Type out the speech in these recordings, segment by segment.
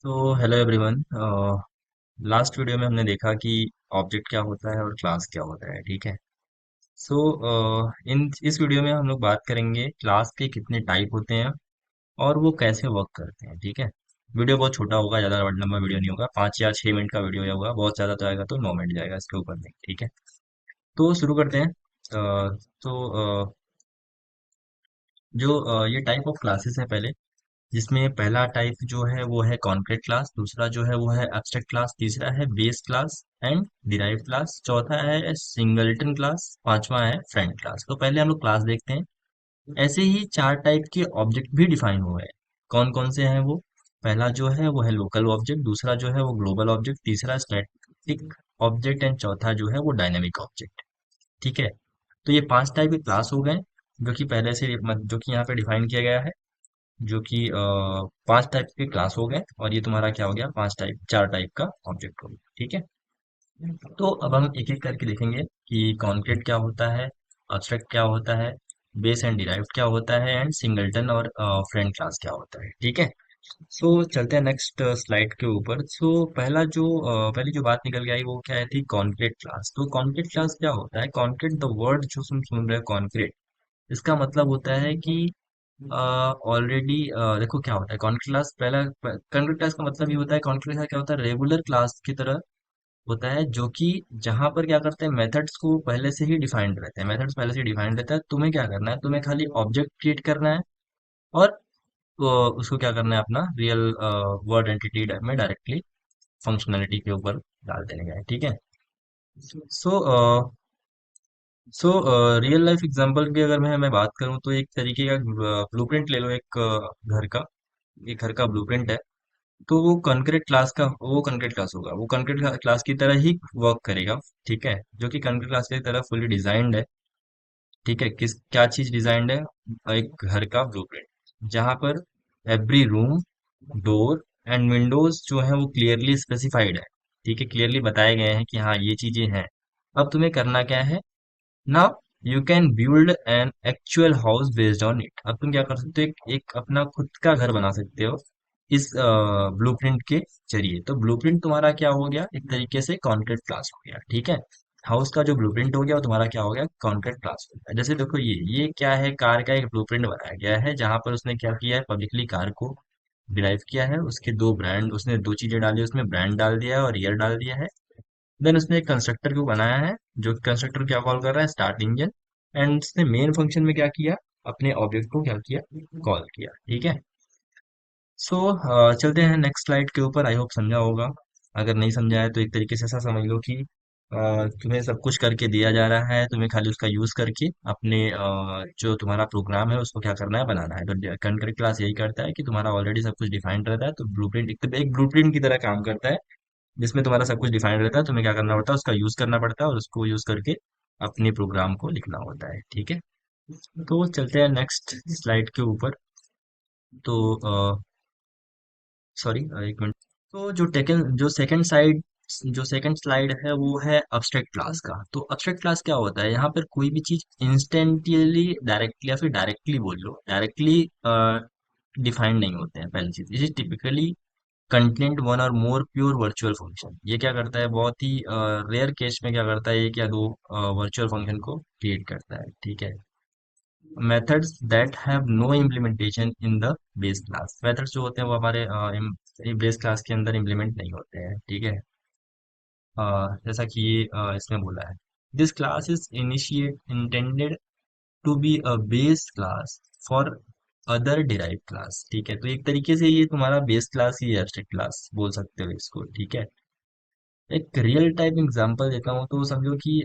तो hello everyone. Last video में हमने देखा कि ऑब्जेक्ट क्या होता है और क्लास क्या होता है। ठीक है। सो इन इस वीडियो में हम लोग बात करेंगे क्लास के कितने टाइप होते हैं और वो कैसे वर्क करते हैं। ठीक है। वीडियो बहुत छोटा होगा, ज़्यादा लंबा वीडियो नहीं होगा, 5 या 6 मिनट का वीडियो होगा। बहुत ज़्यादा तो आएगा तो 9 मिनट जाएगा, इसके ऊपर नहीं। ठीक है। तो शुरू करते हैं। जो ये टाइप ऑफ क्लासेस है पहले, जिसमें पहला टाइप जो है वो है कॉन्क्रीट क्लास, दूसरा जो है वो है एब्स्ट्रैक्ट क्लास, तीसरा है base class and derived class, चौथा है सिंगलटन क्लास, पांचवा है फ्रेंड क्लास। तो पहले हम लोग क्लास देखते हैं। ऐसे ही चार टाइप के ऑब्जेक्ट भी डिफाइन हुए हैं। कौन कौन से हैं वो? पहला जो है वो है लोकल ऑब्जेक्ट, दूसरा जो है वो ग्लोबल ऑब्जेक्ट, तीसरा स्टैटिक ऑब्जेक्ट एंड चौथा जो है वो डायनेमिक ऑब्जेक्ट। ठीक है। तो ये पांच टाइप के क्लास हो गए, जो कि पहले से जो कि यहाँ पे डिफाइन किया गया है, जो कि पांच टाइप के क्लास हो गए। और ये तुम्हारा क्या हो गया? पांच टाइप, चार टाइप का ऑब्जेक्ट हो गया। ठीक है। तो अब हम एक एक करके देखेंगे कि कॉन्क्रीट क्या होता है, अब्स्ट्रैक्ट क्या होता है, बेस एंड डिराइव्ड क्या होता है एंड सिंगलटन और फ्रेंड क्लास क्या होता है। ठीक है। सो चलते हैं नेक्स्ट स्लाइड के ऊपर। सो पहली जो बात निकल के आई वो क्या है थी? Concrete class. तो कॉन्क्रीट क्लास क्या होता है? कॉन्क्रीट, द वर्ड जो तुम सुन रहे हो कॉन्क्रीट, इसका मतलब होता है कि ऑलरेडी देखो क्या होता है कॉन्क्रीट क्लास। पहला कॉन्क्रीट क्लास का मतलब ये होता है, कॉन्क्रीट क्लास क्या होता है? रेगुलर क्लास की तरह होता है, जो कि जहां पर क्या करते हैं, मेथड्स को पहले से ही डिफाइंड रहते हैं। मेथड्स पहले से डिफाइंड रहता है, तुम्हें क्या करना है? तुम्हें खाली ऑब्जेक्ट क्रिएट करना है और उसको क्या करना है? अपना रियल वर्ड एंटिटी में डायरेक्टली फंक्शनैलिटी के ऊपर डाल देने का है। ठीक है। सो सो रियल लाइफ एग्जांपल की अगर मैं बात करूं तो एक तरीके का ब्लूप्रिंट ले लो। एक घर का, एक घर का ब्लूप्रिंट है। तो वो कंक्रीट क्लास होगा, वो कंक्रीट क्लास की तरह ही वर्क करेगा। ठीक है। जो कि कंक्रीट क्लास की तरह फुली डिजाइंड है। ठीक है। किस क्या चीज डिजाइंड है? एक घर का ब्लूप्रिंट, जहां पर every room, door and Windows जो है वो क्लियरली स्पेसिफाइड है। ठीक है, क्लियरली बताए गए हैं कि हाँ ये चीजें हैं। अब तुम्हें करना क्या है? Now you can build an actual house based on it. अब तुम क्या कर सकते हो? एक अपना खुद का घर बना सकते हो इस ब्लूप्रिंट के जरिए। तो ब्लूप्रिंट तुम्हारा क्या हो गया? एक तरीके से कॉन्क्रीट क्लास हो गया। ठीक है। हाउस का जो ब्लूप्रिंट हो गया वो तुम्हारा क्या हो गया? कॉन्क्रीट क्लास हो गया। जैसे देखो, ये क्या है? कार का एक ब्लूप्रिंट बनाया गया है, जहां पर उसने क्या किया है? पब्लिकली कार को डिराइव किया है। उसके दो ब्रांड, उसने दो चीजें डाली, उसमें ब्रांड डाल दिया है और ईयर डाल दिया है। देन उसने एक कंस्ट्रक्टर को बनाया है, जो कंस्ट्रक्टर क्या कॉल कर रहा है? Start engine. एंड उसने मेन फंक्शन में क्या किया? अपने ऑब्जेक्ट को क्या किया? कॉल किया। ठीक है। सो चलते हैं नेक्स्ट स्लाइड के ऊपर। आई होप समझा होगा। अगर नहीं समझा है तो एक तरीके से ऐसा समझ लो कि तुम्हें सब कुछ करके दिया जा रहा है, तुम्हें खाली उसका यूज करके अपने जो तुम्हारा प्रोग्राम है उसको क्या करना है? बनाना है। तो कंकरेंट क्लास यही करता है कि तुम्हारा ऑलरेडी सब कुछ डिफाइंड रहता है, तो ब्लूप्रिंट एक ब्लूप्रिंट की तरह काम करता है, जिसमें तुम्हारा सब कुछ डिफाइंड रहता है। तुम्हें क्या करना पड़ता है? उसका यूज करना पड़ता है और उसको यूज करके अपने प्रोग्राम को लिखना होता है। ठीक है। तो चलते हैं नेक्स्ट स्लाइड के ऊपर। तो सॉरी, एक मिनट। तो जो सेकंड स्लाइड है वो है अब्स्ट्रैक्ट क्लास का। तो अब्स्ट्रैक्ट क्लास क्या होता है? यहाँ पर कोई भी चीज इंस्टेंटली, डायरेक्टली या फिर डायरेक्टली बोल लो, डायरेक्टली डिफाइंड नहीं होते हैं। पहली चीज, इज टिपिकली कंटेंट वन और मोर प्योर वर्चुअल फंक्शन। ये क्या करता है? बहुत ही रेयर केस में क्या करता है? एक या दो वर्चुअल फंक्शन को क्रिएट करता है। ठीक है। Methods that have no implementation in the base class. Methods जो होते हैं वो हमारे बेस क्लास के अंदर इम्प्लीमेंट नहीं होते हैं। ठीक है। जैसा कि ये इसमें बोला है, this class is initiate intended to be a base class for other derive class. ठीक है। तो एक तरीके से ये तुम्हारा बेस क्लास ही है, एब्स्ट्रैक्ट क्लास बोल सकते हो इसको। ठीक है। एक रियल टाइप एग्जांपल देता हूँ तो समझो कि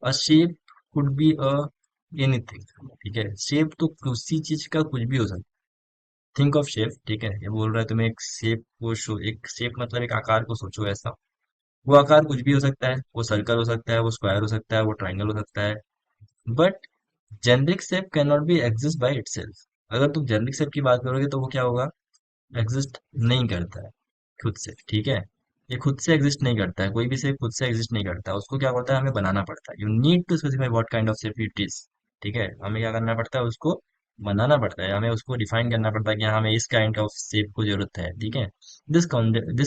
अ shape could be a anything. ठीक है। शेप तो किसी चीज का कुछ भी हो सकता है। Think of shape. ठीक है। ये बोल रहा है तुम्हें एक शेप को शो, एक शेप मतलब एक आकार को सोचो ऐसा। वो आकार कुछ भी हो सकता है, वो सर्कल हो सकता है, वो स्क्वायर हो सकता है, वो ट्राइंगल हो सकता है। But generic shape can not be exist by itself. अगर तुम जेनरिक शेप की बात करोगे तो वो क्या होगा? एग्जिस्ट नहीं करता है खुद से। ठीक है। ये खुद से एग्जिस्ट नहीं करता है, कोई भी शेप खुद से एग्जिस्ट नहीं करता है। उसको क्या होता है? हमें बनाना पड़ता है। You need to specify what kind of shape it is. ठीक है। हमें क्या करना पड़ता है? उसको बनाना पड़ता है, हमें उसको डिफाइन करना पड़ता है कि हाँ, हमें इस काइंड ऑफ शेप को जरूरत है, ठीक है। दिस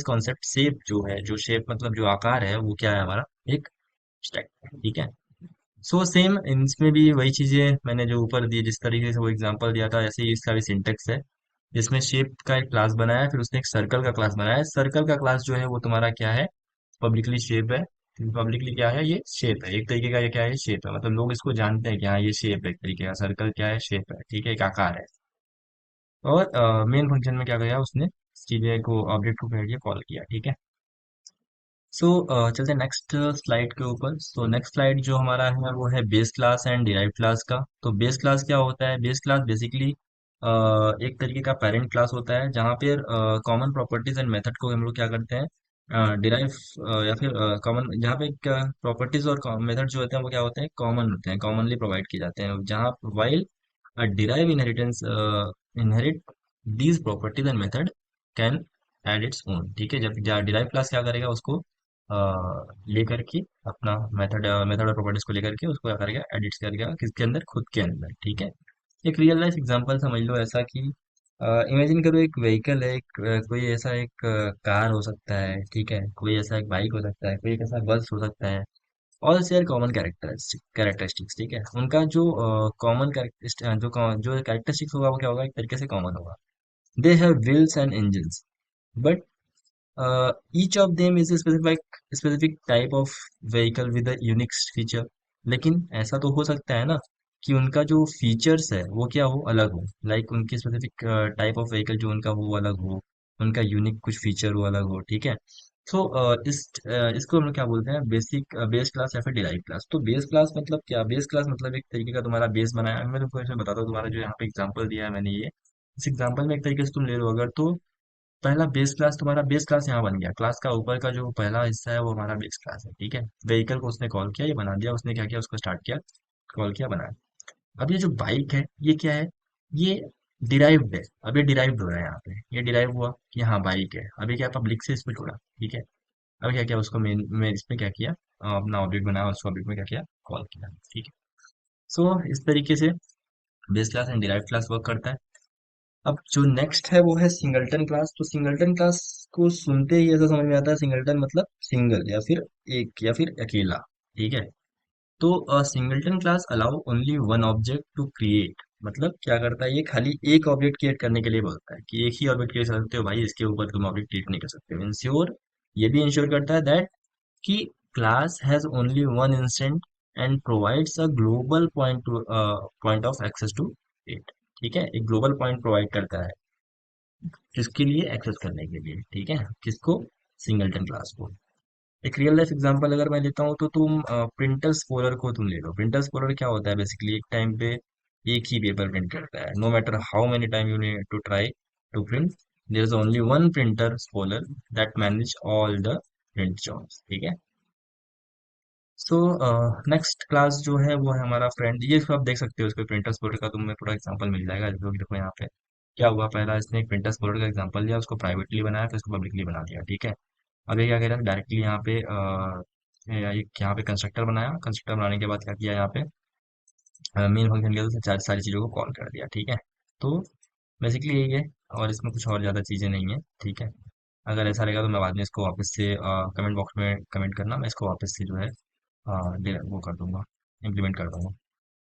कॉन्सेप्ट शेप जो है, जो शेप मतलब जो आकार है, वो क्या है हमारा, एक स्टैक, ठीक है। सो सेम इसमें भी वही चीजें मैंने जो ऊपर दी, जिस तरीके से वो एग्जांपल दिया था, ऐसे ही इसका भी सिंटेक्स है। जिसमें शेप का एक क्लास बनाया है, फिर उसने एक सर्कल का क्लास बनाया है। सर्कल का क्लास जो है वो तुम्हारा क्या है, पब्लिकली शेप है। पब्लिकली क्या है, ये शेप है, एक तरीके का, ये क्या है, शेप है, मतलब लोग इसको जानते हैं कि हाँ ये शेप है, एक तरीके का सर्कल क्या है, शेप है, ठीक है, एक आकार है। और मेन फंक्शन में क्या किया उसने, चीजें को, ऑब्जेक्ट को कह कॉल किया, ठीक है। सो चलते हैं नेक्स्ट स्लाइड के ऊपर। सो नेक्स्ट स्लाइड जो हमारा है वो है base class and derived class का। तो बेस क्लास क्या होता है, बेस क्लास बेसिकली एक तरीके का पेरेंट क्लास होता है, जहाँ पे कॉमन प्रॉपर्टीज एंड मेथड को हम लोग क्या करते हैं, डिराइव या फिर कॉमन, जहाँ पे प्रॉपर्टीज और मेथड जो होते हैं वो क्या होते हैं, कॉमन होते हैं, कॉमनली प्रोवाइड किए जाते हैं, जहाँ while derive inheritance inherit these properties and method can add its own, ठीक है। जब डिराइव क्लास क्या करेगा, उसको लेकर के अपना मेथड और प्रॉपर्टीज को लेकर के उसको क्या करेगा, एडिट करेगा किसके अंदर, खुद के अंदर, ठीक है। एक रियल लाइफ एग्जांपल समझ लो ऐसा कि इमेजिन करो एक व्हीकल है, कोई ऐसा एक कार हो सकता है, ठीक है, कोई ऐसा एक बाइक हो सकता है, कोई एक ऐसा बस हो सकता है। ऑल शेयर कॉमन कैरेक्टरिस्टिक्स, ठीक है। उनका जो कॉमन जो कैरेक्टरिस्टिक्स होगा वो क्या होगा, एक तरीके से कॉमन होगा। They have wheels and engines, but each of them is a specific type of vehicle with a unique feature। लेकिन ऐसा तो हो सकता है ना कि उनका जो फीचर्स है वो क्या हो, अलग हो, लाइक उनकी स्पेसिफिक टाइप ऑफ व्हीकल जो उनका हो वो अलग हो, उनका यूनिक कुछ फीचर वो अलग हो, ठीक है। तो इसको हम लोग क्या बोलते हैं, बेस क्लास या फिर डिराइव क्लास। तो बेस क्लास मतलब क्या, बेस क्लास मतलब एक तरीके का तुम्हारा बेस बनाया है। मैं तुमको ऐसे बताता हूँ, तुम्हारा जो यहाँ पे एग्जांपल दिया है मैंने, ये इस एग्जांपल में एक तरीके से तुम ले लो अगर, तो पहला बेस क्लास, तुम्हारा बेस क्लास यहाँ बन गया, क्लास का ऊपर का जो पहला हिस्सा है वो हमारा बेस क्लास है, ठीक है। व्हीकल को उसने कॉल किया, ये बना दिया, उसने क्या किया, उसको स्टार्ट किया, कॉल किया, बनाया। अब ये जो बाइक है ये क्या है, ये डिराइव्ड है। अब ये डिराइव्ड हो रहा है, यहाँ पे ये डिराइव हुआ कि हाँ बाइक है। अब ये क्या, पब्लिक से इसमें जोड़ा, ठीक है। अब क्या किया, उसको मेन में इसमें क्या किया, अपना ऑब्जेक्ट बनाया, उस ऑब्जेक्ट में क्या किया, कॉल किया, ठीक है। सो इस तरीके से base class and derived class work करता है। अब जो नेक्स्ट है वो है सिंगलटन क्लास। तो सिंगलटन क्लास को सुनते ही ऐसा समझ में आता है, सिंगलटन मतलब सिंगल या फिर एक या फिर अकेला, ठीक है। तो singleton class allow only one object to create, मतलब क्या करता है, ये खाली एक ऑब्जेक्ट क्रिएट करने के लिए बोलता है कि एक ही ऑब्जेक्ट क्रिएट कर सकते हो भाई, इसके ऊपर तुम ऑब्जेक्ट क्रिएट नहीं कर सकते हो। इंश्योर, ये भी इंश्योर करता है दैट कि class has only one instant and provides a global point of access to it, ठीक है। एक ग्लोबल पॉइंट प्रोवाइड करता है किसके लिए, एक्सेस करने के लिए, ठीक है, किसको, सिंगलटन क्लास को। एक रियल लाइफ एग्जांपल अगर मैं लेता हूँ तो तुम प्रिंटर स्पोलर को तुम ले लो। प्रिंटर स्पोलर क्या होता है, बेसिकली एक टाइम पे एक ही पेपर प्रिंट करता है, no matter how many time you need to try to print, there is only one printer spooler that manage all the print jobs, ठीक है। सो नेक्स्ट क्लास जो है वो है हमारा फ्रेंड। ये इसको आप देख सकते हो, इसको प्रिंटर स्पोलर का तुम्हें पूरा एग्जांपल मिल जाएगा। जैसे कि देखो यहाँ पे क्या हुआ, पहला इसने एक प्रिंटर स्पोलर का एग्जांपल लिया, उसको प्राइवेटली बनाया, फिर उसको पब्लिकली बना दिया, ठीक है। अब ये क्या कह रहा है, डायरेक्टली यहाँ पे एक यहाँ पे कंस्ट्रक्टर बनाया, कंस्ट्रक्टर बनाने के बाद क्या किया, यहाँ पे मेन फंक्शन किया, तो उसने चार सारी चीज़ों को कॉल कर दिया, ठीक है। तो बेसिकली यही है, और इसमें कुछ और ज़्यादा चीज़ें नहीं है, ठीक है। अगर ऐसा रहेगा तो मैं बाद में इसको वापस से कमेंट बॉक्स में कमेंट करना, मैं इसको वापस से जो है वो कर दूंगा, इम्प्लीमेंट कर दूंगा।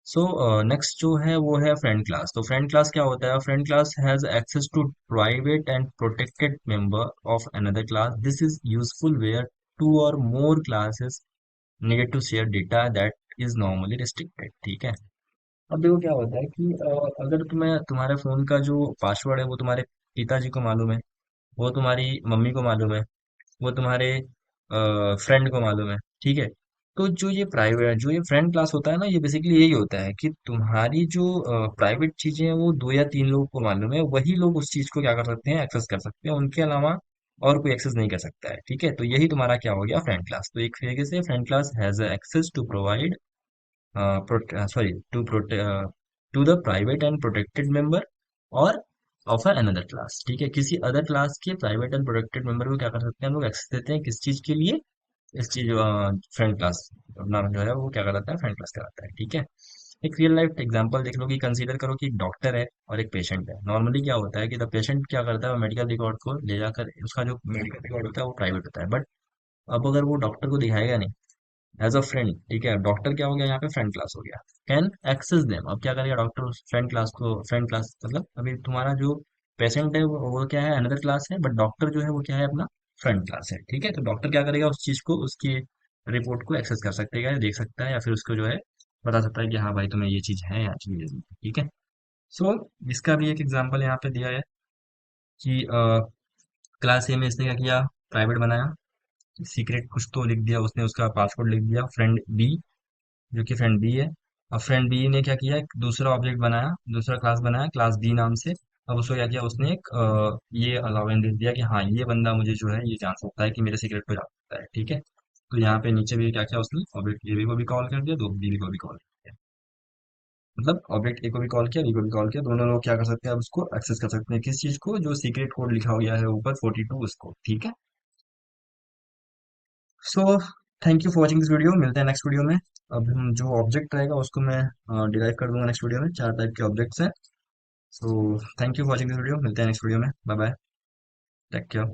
सो नेक्स्ट जो है वो है फ्रेंड क्लास। तो फ्रेंड क्लास क्या होता है, friend class has access to private and protected member of another class. This is useful where two or more classes need to share data that is normally restricted, ठीक है। अब देखो क्या होता है कि अगर तुम्हारे फोन का जो पासवर्ड है वो तुम्हारे पिताजी को मालूम है, वो तुम्हारी मम्मी को मालूम है, वो तुम्हारे फ्रेंड को मालूम है, ठीक है। तो जो ये फ्रेंड क्लास होता है ना, ये बेसिकली यही होता है कि तुम्हारी जो प्राइवेट चीजें हैं वो दो या तीन लोगों को मालूम है, वही लोग उस चीज को क्या कर सकते हैं, एक्सेस कर सकते हैं, उनके अलावा और कोई एक्सेस नहीं कर सकता है, ठीक है। तो यही तुम्हारा क्या हो गया, फ्रेंड क्लास। तो एक तरीके से friend class has access to provide sorry to the private and protected member और ऑफ अनदर क्लास, ठीक है। किसी अदर क्लास के प्राइवेट एंड प्रोटेक्टेड मेंबर को क्या कर सकते हैं हम लोग, एक्सेस देते हैं, किस चीज के लिए, इस चीज फ्रेंड क्लास नाम जो है वो क्या कहलाता है, फ्रेंड क्लास कहलाता है, ठीक है। एक रियल लाइफ एग्जांपल देख लो कि कंसीडर करो कि एक डॉक्टर है और एक पेशेंट है। नॉर्मली क्या होता है कि द पेशेंट क्या करता है, वो मेडिकल रिकॉर्ड को ले जाकर, उसका जो मेडिकल रिकॉर्ड होता है वो प्राइवेट होता है, बट अब अगर वो डॉक्टर को दिखाएगा नहीं एज अ फ्रेंड, ठीक है, डॉक्टर क्या हो गया यहाँ पे, फ्रेंड क्लास हो गया, कैन एक्सेस देम। अब क्या करेगा डॉक्टर उस फ्रेंड क्लास को, फ्रेंड क्लास मतलब अभी तुम्हारा जो पेशेंट है वो क्या है, अनदर क्लास है, बट डॉक्टर जो है वो क्या है, अपना फ्रेंड क्लास है, ठीक है। तो डॉक्टर क्या करेगा, उस चीज को, उसकी रिपोर्ट को एक्सेस कर सकते हैं, देख सकता है, या फिर उसको जो है बता सकता है कि हाँ भाई तुम्हें ये चीज है या चीज है, ठीक है। सो इसका भी एक एग्जाम्पल यहाँ पे दिया है कि क्लास ए में इसने क्या किया, प्राइवेट बनाया, सीक्रेट कुछ तो लिख दिया उसने, उसका पासवर्ड लिख दिया, फ्रेंड बी, जो कि फ्रेंड बी है। अब फ्रेंड बी ने क्या किया, एक दूसरा ऑब्जेक्ट बनाया, दूसरा क्लास बनाया क्लास डी नाम से। अब उसको क्या किया, उसने एक ये अलाउेंस दे दिया कि हाँ ये बंदा मुझे जो है ये जान सकता है कि मेरे सीक्रेट को जान सकता है, ठीक है। तो यहाँ पे नीचे भी क्या किया उसने, ऑब्जेक्ट ए बी को भी कॉल कर दिया, दो बी को भी कॉल कर दिया, मतलब ऑब्जेक्ट ए को भी कॉल किया, बी को भी कॉल किया, दोनों लोग क्या कर सकते हैं, अब उसको एक्सेस कर सकते हैं, किस चीज को, जो सीक्रेट कोड लिखा गया है ऊपर 42 उसको, ठीक है। So thank you for watching this video, मिलते हैं नेक्स्ट वीडियो में। अब हम जो ऑब्जेक्ट रहेगा उसको मैं डिराइव कर दूंगा नेक्स्ट वीडियो में, चार टाइप के ऑब्जेक्ट्स हैं। So thank you for watching this video, मिलते हैं नेक्स्ट वीडियो में, बाय बाय, टेक केयर।